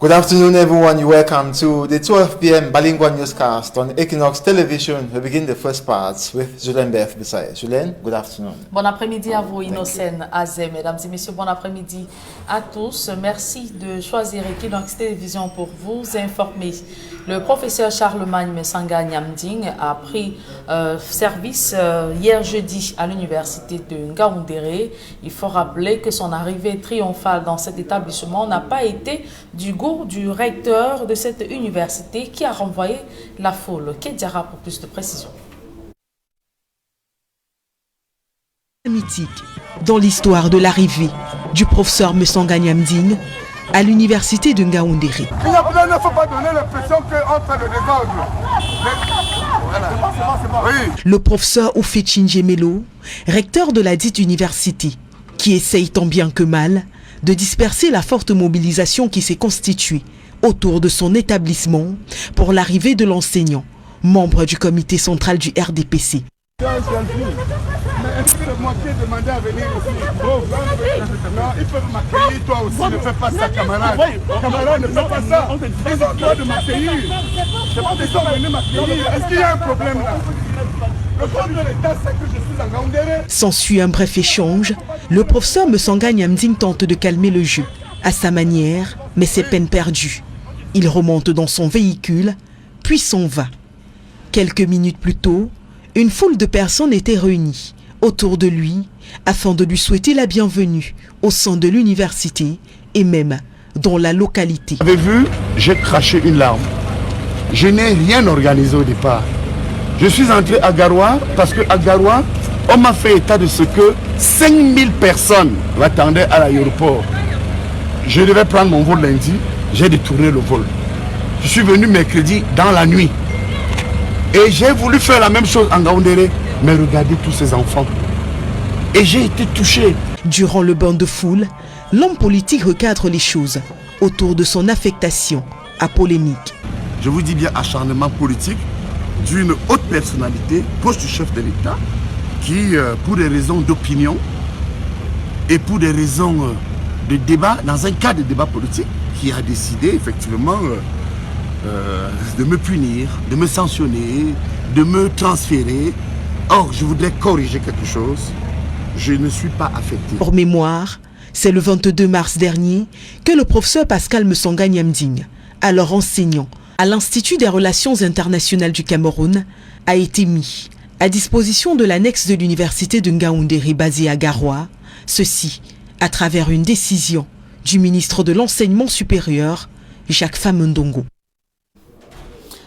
Good afternoon, everyone. You're welcome to the 12 p.m. Bilingual newscast on Equinox Television. We begin the first part with Julien Beth Bissaye. Julien, good afternoon. Bon après-midi à vous, Innocent Azé. Mesdames et messieurs, bon après-midi à tous. Merci de choisir Equinox Télévision pour vous informer. Le professeur Charlemagne Mesanga Nyamding a pris service hier jeudi à l'université de Ngaoundéré. Il faut rappeler que son arrivée triomphale dans cet établissement n'a pas été du goût du recteur de cette université qui a renvoyé la foule. Kédiara pour plus de précision. Mythique dans l'histoire de l'arrivée du professeur Mesanga Nyamding à l'université de Ngaoundéré. Il ne faut pas donner l'impression qu'on fait le désordre. Oui. Le professeur Oufé Melo, recteur de la dite université, qui essaye tant bien que mal de disperser la forte mobilisation qui s'est constituée autour de son établissement pour l'arrivée de l'enseignant, membre du comité central du RDPC. Mais est-ce que moi qui ai demandé à venir ici? Non, ils peuvent m'accueillir, toi aussi, ne fais pas ça, camarade. Camarade, ne fais pas ça. Ils ont le droit de m'accueillir. C'est pas qu'ils sont venus m'accueillir. Est-ce qu'il y a un problème là? Le problème de l'État, c'est que je suis en Ngaoundéré. S'ensuit un bref échange. Le professeur Mesanga Nyamding tente de calmer le jeu à sa manière, mais c'est peine perdue. Il remonte dans son véhicule, puis s'en va. Quelques minutes plus tôt, une foule de personnes était réunie autour de lui afin de lui souhaiter la bienvenue au sein de l'université et même dans la localité. Vous avez vu, j'ai craché une larme. Je n'ai rien organisé au départ. Je suis entré à Garoua parce qu'à Garoua, on m'a fait état de ce que 5000 personnes m'attendaient à l'aéroport. Je devais prendre mon vol lundi, j'ai détourné le vol. Je suis venu mercredi dans la nuit. Et j'ai voulu faire la même chose en Ngaoundéré, mais regardez tous ces enfants. Et j'ai été touché. Durant le bain de foule, l'homme politique recadre les choses autour de son affectation à polémique. Je vous dis bien acharnement politique d'une haute personnalité, proche du chef de l'État, qui, pour des raisons d'opinion et pour des raisons de débat, dans un cas de débat politique, qui a décidé effectivement de me punir, de me sanctionner, de me transférer. Or, je voudrais corriger quelque chose. Je ne suis pas affecté. Pour mémoire, c'est le 22 mars dernier que le professeur Pascal Mesanga Nyamding, alors enseignant à l'Institut des Relations Internationales du Cameroun, a été mis à disposition de l'annexe de l'université de Ngaoundéré basée à Garoua, ceci à travers une décision du ministre de l'Enseignement supérieur, Jacques Famundongo.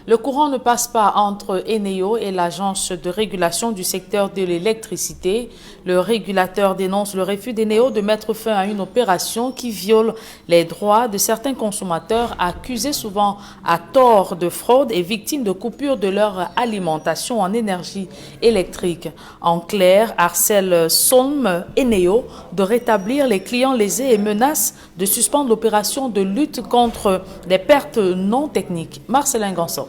Le courant ne passe pas entre Eneo et l'agence de régulation du secteur de l'électricité. Le régulateur dénonce le refus d'Eneo de mettre fin à une opération qui viole les droits de certains consommateurs accusés souvent à tort de fraude et victimes de coupures de leur alimentation en énergie électrique. En clair, harcèle somme Eneo de rétablir les clients lésés et menace de suspendre l'opération de lutte contre les pertes non techniques. Marcelin Ganson.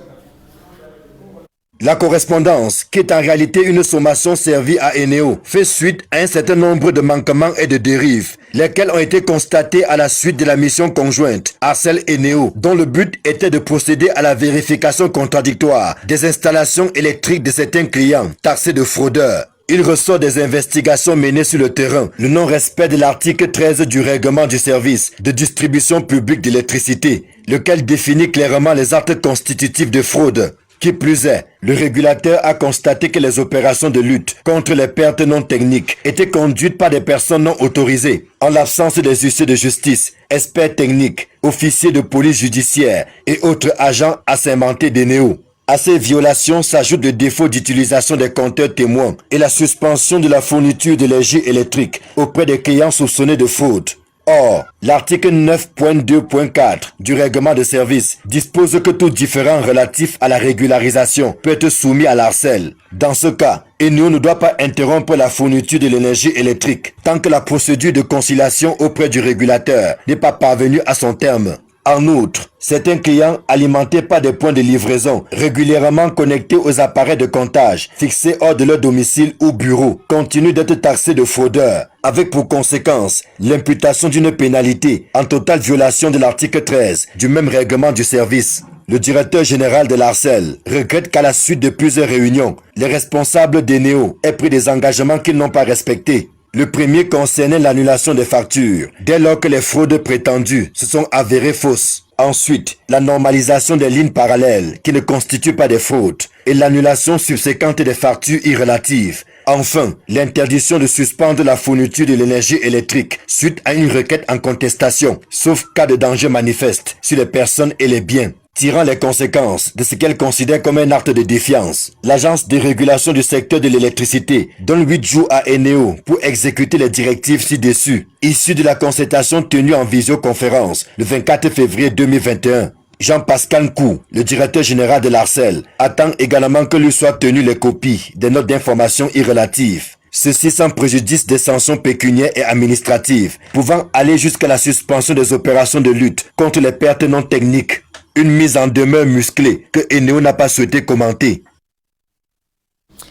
La correspondance, qui est en réalité une sommation servie à Eneo, fait suite à un certain nombre de manquements et de dérives, lesquels ont été constatés à la suite de la mission conjointe Arcel Eneo, dont le but était de procéder à la vérification contradictoire des installations électriques de certains clients taxés de fraudeurs. Il ressort des investigations menées sur le terrain, le non-respect de l'article 13 du règlement du service de distribution publique d'électricité, lequel définit clairement les actes constitutifs de fraude. Qui plus est, le régulateur a constaté que les opérations de lutte contre les pertes non techniques étaient conduites par des personnes non autorisées, en l'absence des huissiers de justice, experts techniques, officiers de police judiciaire et autres agents assermentés d'Eneo. À ces violations s'ajoute le défaut d'utilisation des compteurs témoins et la suspension de la fourniture d'énergie électrique auprès des clients soupçonnés de fraude. Or, l'article 9.2.4 du règlement de service dispose que tout différend relatif à la régularisation peut être soumis à l'harcèle. Dans ce cas, Eneo ne doit pas interrompre la fourniture de l'énergie électrique tant que la procédure de conciliation auprès du régulateur n'est pas parvenue à son terme. En outre, certains clients alimentés par des points de livraison régulièrement connectés aux appareils de comptage fixés hors de leur domicile ou bureau continuent d'être taxés de fraudeurs, avec pour conséquence l'imputation d'une pénalité en totale violation de l'article 13 du même règlement du service. Le directeur général de l'Arcel regrette qu'à la suite de plusieurs réunions, les responsables d'Eneo aient pris des engagements qu'ils n'ont pas respectés. Le premier concernait l'annulation des factures, dès lors que les fraudes prétendues se sont avérées fausses. Ensuite, la normalisation des lignes parallèles qui ne constituent pas des fraudes et l'annulation subséquente des factures irrelatives. Enfin, l'interdiction de suspendre la fourniture de l'énergie électrique suite à une requête en contestation, sauf cas de danger manifeste sur les personnes et les biens. Tirant les conséquences de ce qu'elle considère comme un acte de défiance, l'Agence de régulation du secteur de l'électricité donne 8 jours à Eneo pour exécuter les directives ci-dessus, issues de la concertation tenue en visioconférence le 24 février 2021. Jean-Pascal Kou, le directeur général de l'Arcel, attend également que lui soient tenues les copies des notes d'information irrelatives. Ceci sans préjudice des sanctions pécuniaires et administratives, pouvant aller jusqu'à la suspension des opérations de lutte contre les pertes non techniques. Une mise en demeure musclée que Eneo n'a pas souhaité commenter.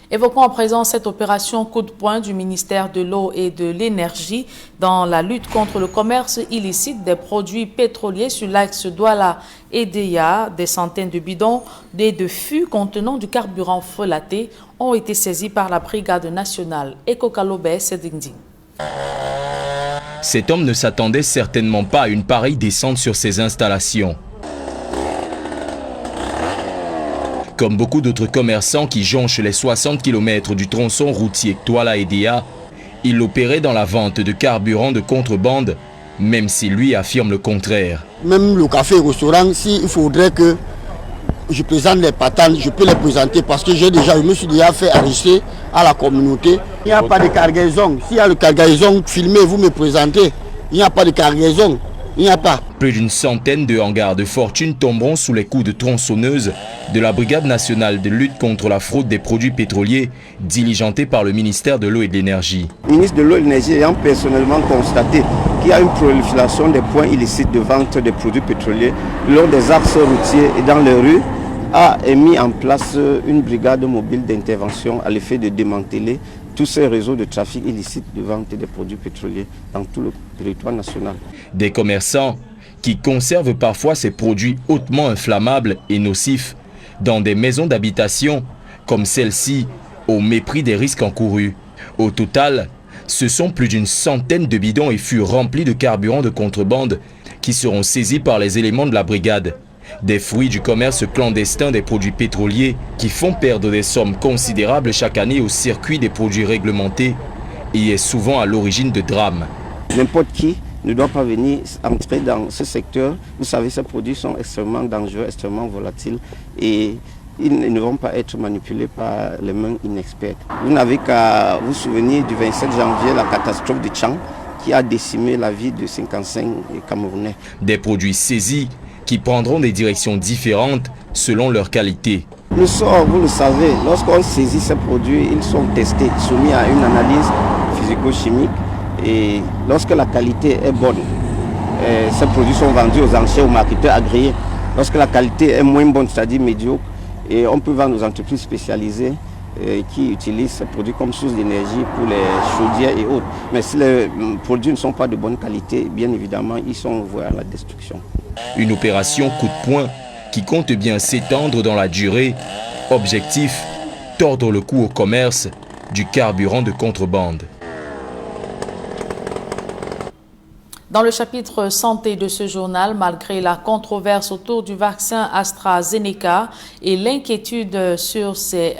Évoquons à présent cette opération coup de poing du ministère de l'Eau et de l'Énergie dans la lutte contre le commerce illicite des produits pétroliers sur l'axe Douala-Edea. Des centaines de bidons et de fûts contenant du carburant frelaté ont été saisis par la brigade nationale. Eko Kalobé Sedingding. Cet homme ne s'attendait certainement pas à une pareille descente sur ses installations. Comme beaucoup d'autres commerçants qui jonchent les 60 km du tronçon routier Douala-Edea, il opérait dans la vente de carburant de contrebande, même si lui affirme le contraire. Même le café restaurant, s'il faudrait que je présente les patanes, je peux les présenter parce que je me suis déjà fait enregistrer à la communauté. Il n'y a pas de cargaison. S'il y a le cargaison filmé, vous me présentez. Il n'y a pas de cargaison. Il n'y a pas. Plus d'une centaine de hangars de fortune tomberont sous les coups de tronçonneuses de la Brigade nationale de lutte contre la fraude des produits pétroliers, diligentée par le ministère de l'Eau et de l'Énergie. Le ministre de l'Eau et de l'Énergie ayant personnellement constaté qu'il y a une prolifération des points illicites de vente des produits pétroliers le long des axes routiers et dans les rues, a mis en place une brigade mobile d'intervention à l'effet de démanteler tous ces réseaux de trafic illicite de vente des produits pétroliers dans tout le territoire national. Des commerçants qui conservent parfois ces produits hautement inflammables et nocifs dans des maisons d'habitation comme celle-ci, au mépris des risques encourus. Au total, ce sont plus d'une centaine de bidons et fûts remplis de carburant de contrebande qui seront saisis par les éléments de la brigade. Des fruits du commerce clandestin des produits pétroliers qui font perdre des sommes considérables chaque année au circuit des produits réglementés et est souvent à l'origine de drames. N'importe qui ne doit pas venir entrer dans ce secteur. Vous savez, ces produits sont extrêmement dangereux, extrêmement volatiles et ils ne vont pas être manipulés par les mains inexpertes. Vous n'avez qu'à vous souvenir du 27 janvier, la catastrophe de Tchang qui a décimé la vie de 55 Camerounais. Des produits saisis qui prendront des directions différentes selon leur qualité. Le sort, vous le savez, lorsqu'on saisit ces produits, ils sont testés, soumis à une analyse physico-chimique et lorsque la qualité est bonne, ces produits sont vendus aux enchères, aux marketeurs agréés. Lorsque la qualité est moins bonne, c'est-à-dire médiocre, et on peut vendre aux entreprises spécialisées qui utilisent ces produits comme source d'énergie pour les chaudières et autres. Mais si les produits ne sont pas de bonne qualité, bien évidemment, ils sont voués à la destruction. Une opération coup de poing qui compte bien s'étendre dans la durée. Objectif, tordre le cou au commerce du carburant de contrebande. Dans le chapitre santé de ce journal, malgré la controverse autour du vaccin AstraZeneca et l'inquiétude sur ses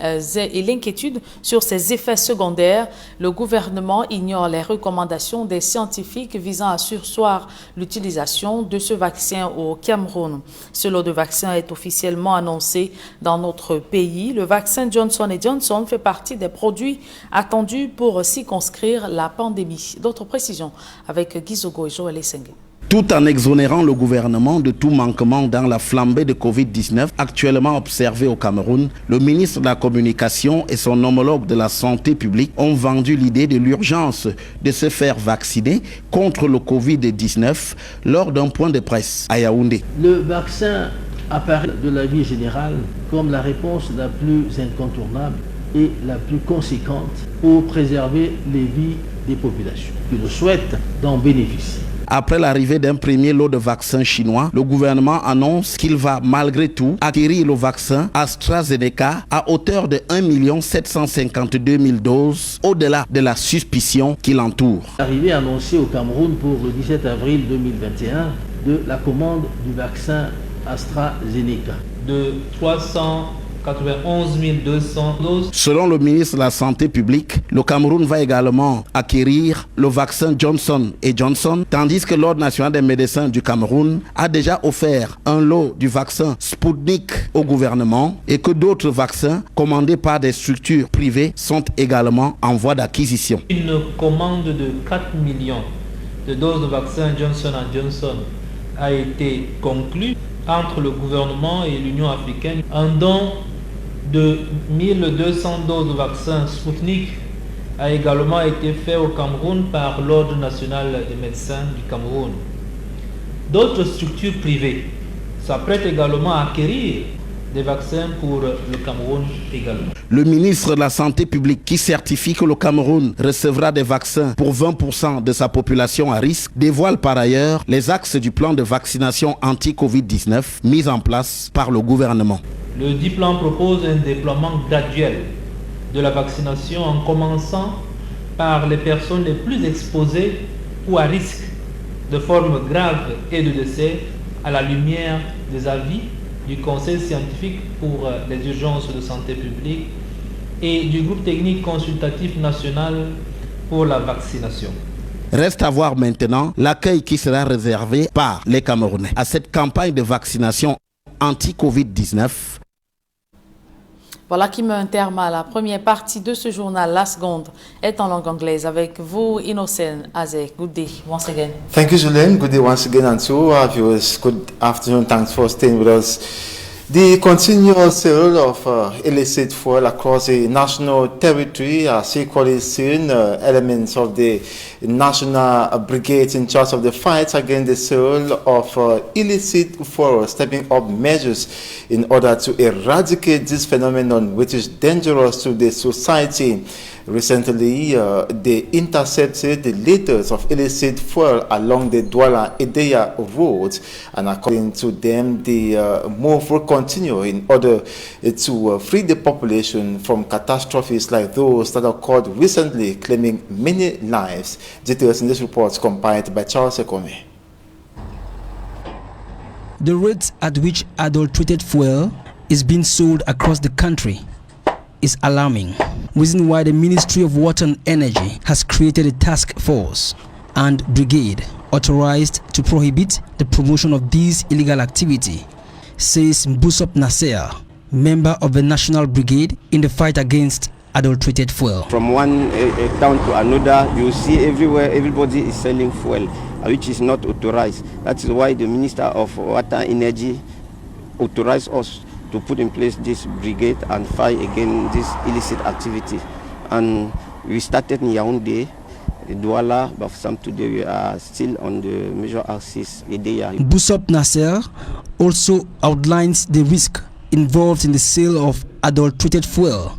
effets secondaires, le gouvernement ignore les recommandations des scientifiques visant à surseoir l'utilisation de ce vaccin au Cameroun. Ce lot de vaccins est officiellement annoncé dans notre pays. Le vaccin Johnson & Johnson fait partie des produits attendus pour circonscrire la pandémie. D'autres précisions avec Gizogo et Joël Essenge. Tout en exonérant le gouvernement de tout manquement dans la flambée de Covid-19 actuellement observée au Cameroun, le ministre de la Communication et son homologue de la Santé publique ont vendu l'idée de l'urgence de se faire vacciner contre le Covid-19 lors d'un point de presse à Yaoundé. Le vaccin apparaît de la vie générale comme la réponse la plus incontournable et la plus conséquente pour préserver les vies des populations qui le souhaitent d'en bénéficier. Après l'arrivée d'un premier lot de vaccins chinois, le gouvernement annonce qu'il va malgré tout acquérir le vaccin AstraZeneca à hauteur de 1 752 000 doses, au-delà de la suspicion qui l'entoure. L'arrivée annoncée au Cameroun pour le 17 avril 2021 de la commande du vaccin AstraZeneca de 391 200 doses. Selon le ministre de la Santé publique, le Cameroun va également acquérir le vaccin Johnson & Johnson, tandis que l'Ordre national des médecins du Cameroun a déjà offert un lot du vaccin Sputnik au gouvernement et que d'autres vaccins commandés par des structures privées sont également en voie d'acquisition. Une commande de 4 millions de doses de vaccin Johnson & Johnson a été conclue entre le gouvernement et l'Union africaine. Un don de 1200 doses de vaccin Sputnik a également été fait au Cameroun par l'Ordre national des médecins du Cameroun. D'autres structures privées s'apprêtent également à acquérir des vaccins pour le Cameroun également. Le ministre de la Santé publique qui certifie que le Cameroun recevra des vaccins pour 20% de sa population à risque dévoile par ailleurs les axes du plan de vaccination anti-Covid-19 mis en place par le gouvernement. Le dit plan propose un déploiement graduel de la vaccination en commençant par les personnes les plus exposées ou à risque de formes graves et de décès à la lumière des avis du Conseil scientifique pour les urgences de santé publique et du groupe technique consultatif national pour la vaccination. Reste à voir maintenant l'accueil qui sera réservé par les Camerounais à cette campagne de vaccination anti-Covid-19. Voilà qui met un terme à la première partie de ce journal. La seconde est en langue anglaise avec vous, Innocent Azek. Good day once again. Thank you, Julien. Good day once again, and to our viewers, good afternoon. Thanks for staying with us. The continual sale of illicit fuel across the national territory has equally seen elements of the National Brigade in charge of the fight against the sale of illicit fuel stepping up measures in order to eradicate this phenomenon, which is dangerous to the society. Recently, they intercepted the liters of illicit fuel along the Douala-Edeya road, and according to them, the move will continue in order to free the population from catastrophes like those that occurred recently, claiming many lives. Details in this report compiled by Charles Ekome. The rates at which adulterated fuel is being sold across the country is alarming. Reason why the Ministry of Water and Energy has created a task force and brigade authorized to prohibit the promotion of this illegal activity, says Mbusop Nasser, member of the National Brigade in the fight against adulterated fuel. From one town to another, you see everywhere everybody is selling fuel, which is not authorized. That is why the Minister of Water and Energy authorized us to put in place this brigade and fight against this illicit activity. And we started in Yaoundé, Douala, but some today we are still on the major axis, Edeya. Mbusop Nasser also outlines the risk involved in the sale of adulterated fuel,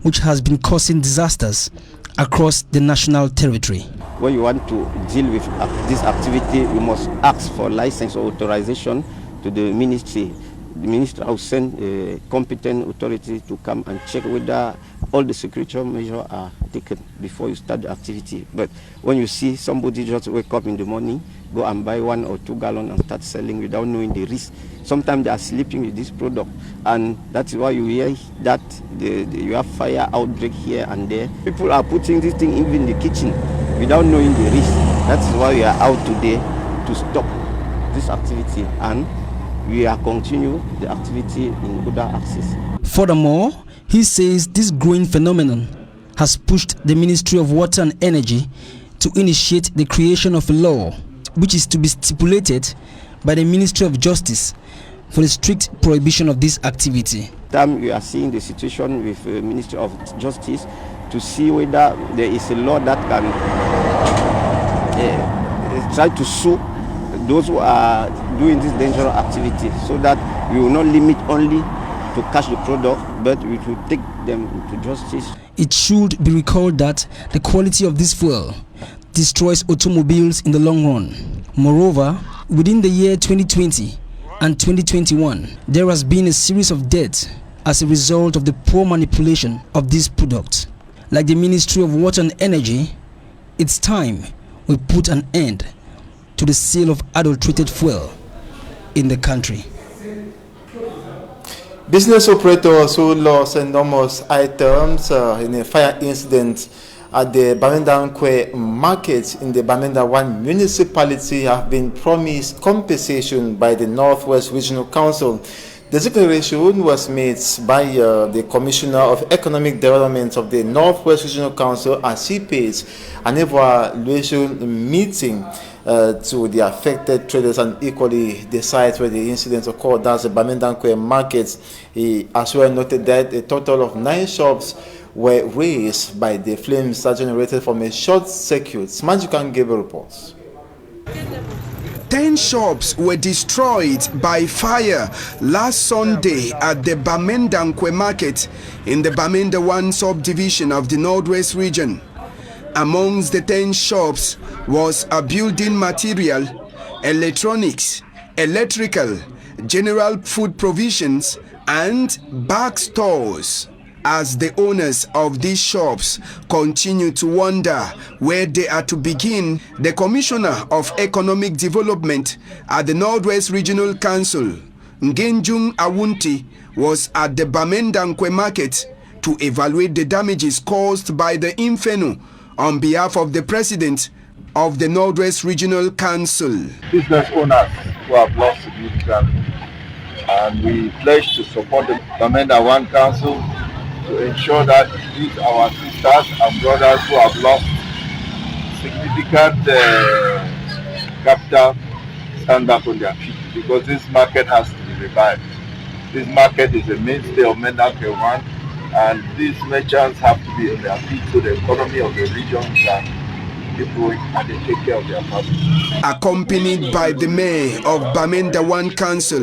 which has been causing disasters across the national territory. When you want to deal with this activity, you must ask for license or authorization to the ministry. The minister will send a competent authority to come and check whether all the security measures are taken before you start the activity. But when you see somebody just wake up in the morning, go and buy 1 or 2 gallons and start selling without knowing the risk, sometimes they are sleeping with this product, and that's why you hear that you have fire outbreak here and there. People are putting this thing even in the kitchen without knowing the risk. That's why we are out today to stop this activity, and we are continue the activity in other axis. Furthermore, he says this growing phenomenon has pushed the Ministry of Water and Energy to initiate the creation of a law which is to be stipulated by the Ministry of Justice for the strict prohibition of this activity. We are seeing the situation with the Ministry of Justice to see whether there is a law that can try to sue those who are doing this dangerous activity, so that we will not limit only to catch the product, but we will take them to justice. It should be recalled that the quality of this fuel destroys automobiles in the long run. Moreover, within the year 2020 and 2021, there has been a series of deaths as a result of the poor manipulation of this product. Like the Ministry of Water and Energy, it's time we put an end to the sale of adulterated fuel in the country. Business operators who lost enormous items in a fire incident at the Bamenda market in the Bamenda 1 municipality have been promised compensation by the Northwest Regional Council. The declaration was made by the Commissioner of Economic Development of the Northwest Regional Council at CPACE, an evaluation meeting to the affected traders and equally the site where the incident occurred, that's the Bamenda market. He as well noted that a total of 9 shops were razed by the flames that generated from a short circuit. Majikan gave a report. 10 shops were destroyed by fire last Sunday at the Bamenda market in the Bamenda 1 subdivision of the Northwest region. Amongst the 10 shops was a building material, electronics, electrical, general food provisions, and bag stores. As the owners of these shops continue to wonder where they are to begin, the Commissioner of Economic Development at the Northwest Regional Council, Ngenjung Awunti, was at the Bamenda market to evaluate the damages caused by the inferno on behalf of the President of the Northwest Regional Council. Business owners who have lost significantly, and we pledge to support the Bamenda 1 Council to ensure that these our sisters and brothers who have lost significant capital stand back on their feet, because this market has to be revived. This market is a mainstay of Mendake 1, and these merchants have to be on their feet so the economy of the region can keep going and they take care of their families. Accompanied by the mayor of Bamenda 1 Council,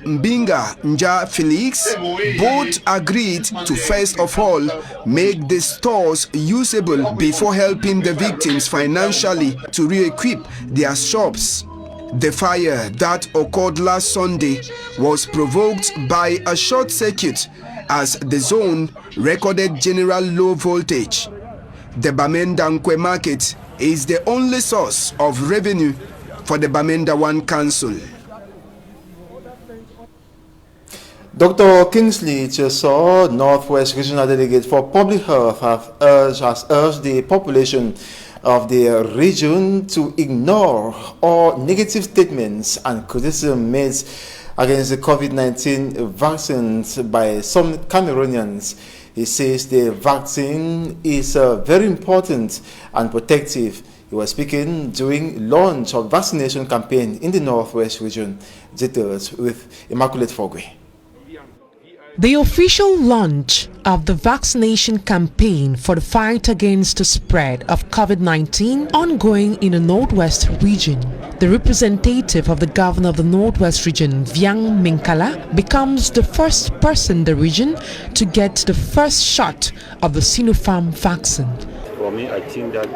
Mbinga Nja Felix, both agreed to first of all make the stores usable before helping the victims financially to re-equip their shops. The fire that occurred last Sunday was provoked by a short circuit as the zone recorded general low voltage. The Bamenda market is the only source of revenue for the Bamenda 1 Council. Dr. Kingsley Chesaw, Northwest Regional Delegate for Public Health, has urged the population of the region to ignore all negative statements and criticism made against the COVID-19 vaccines by some Cameroonians. He says the vaccine is very important and protective. He was speaking during launch of vaccination campaign in the Northwest region. Details with Immaculate Fogwe. The official launch of the vaccination campaign for the fight against the spread of COVID-19 ongoing in the Northwest region. The representative of the governor of the Northwest region, Viang Minkala, becomes the first person in the region to get the first shot of the Sinopharm vaccine. For me, I think that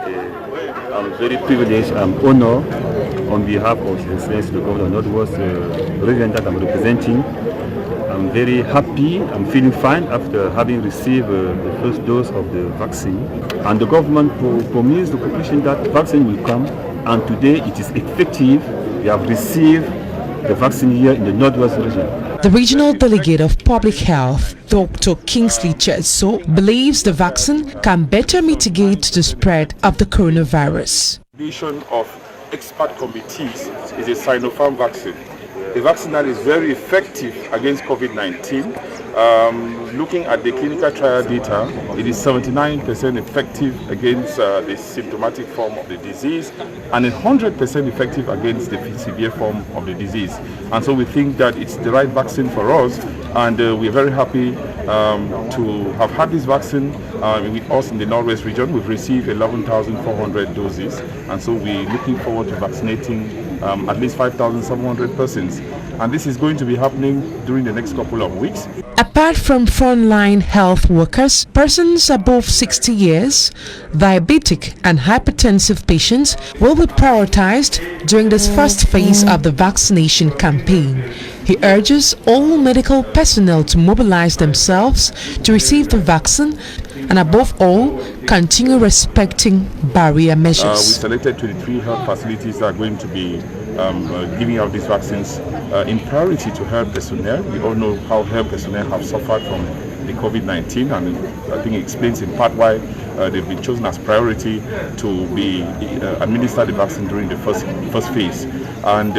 I'm very privileged and honored on behalf of His Excellency the Governor of the Northwest region that I'm representing. I'm very happy, I'm feeling fine after having received the first dose of the vaccine. And the government promised the population that the vaccine will come, and today it is effective. We have received the vaccine here in the Northwest region. The regional delegate of public health, Dr. Kingsley Chesaw, believes the vaccine can better mitigate the spread of the coronavirus. The vision of expert committees is a Sinopharm vaccine. The vaccine is very effective against COVID-19, Looking at the clinical trial data, it is 79% effective against the symptomatic form of the disease and 100% effective against the severe form of the disease. And so we think that it's the right vaccine for us, and we're very happy to have had this vaccine with us in the Northwest region. We've received 11,400 doses, and so we're looking forward to vaccinating at least 5,700 persons. And this is going to be happening during the next couple of weeks. Apart from frontline health workers, persons above 60 years, diabetic and hypertensive patients will be prioritized during this first phase of the vaccination campaign. He urges all medical personnel to mobilize themselves to receive the vaccine and above all, continue respecting barrier measures. We selected 23 health facilities that are going to be giving out these vaccines in priority to health personnel. We all know how health personnel have suffered from the COVID-19, and I think it explains in part why they've been chosen as priority to be administered the vaccine during the first phase. And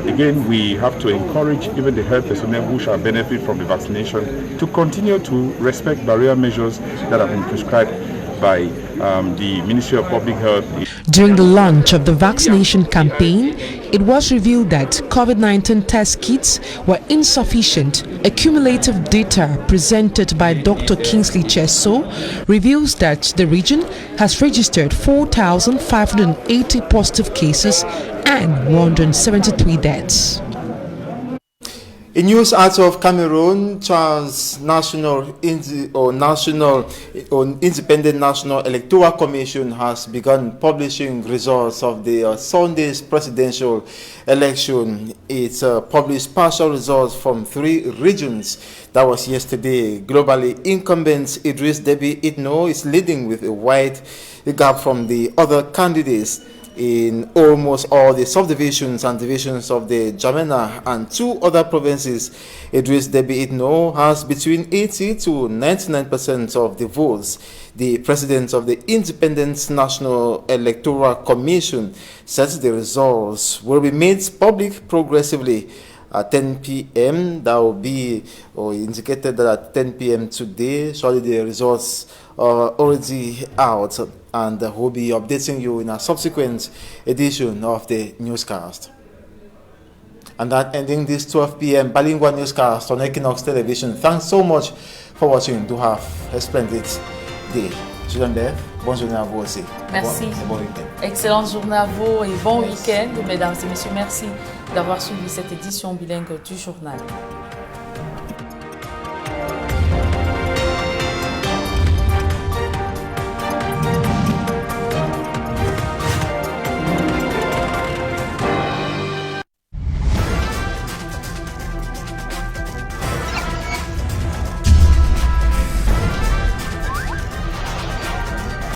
again, we have to encourage even the health personnel who shall benefit from the vaccination to continue to respect barrier measures that have been prescribed by the Ministry of Public Health. During the launch of the vaccination campaign, it was revealed that COVID-19 test kits were insufficient. Accumulative data presented by Dr. Kingsley Cheso reveals that the region has registered 4,580 positive cases and 173 deaths. In news out of Cameroon, Independent National Electoral Commission has begun publishing results of the Sunday's presidential election. It published partial results from 3 regions. That was yesterday. Globally, incumbent Idris Deby Itno is leading with a wide gap from the other candidates in almost all the subdivisions and divisions of the Jamena and 2 other provinces. Idris Deby Itno has between 80 to 99% of the votes. The president of the Independent National Electoral Commission says the results will be made public progressively at 10 p.m. That will be indicated that at 10 p.m. today. Surely the results are already out, and we'll be updating you in a subsequent edition of the newscast. And that ending this 12 p.m. bilingual newscast on Equinox Television. Thanks so much for watching. Do have a splendid day. Bonne journée à vous aussi. Merci. Bon week-end. Excellente journée à vous et bon week-end, mesdames et messieurs. Merci d'avoir suivi cette édition bilingue du journal.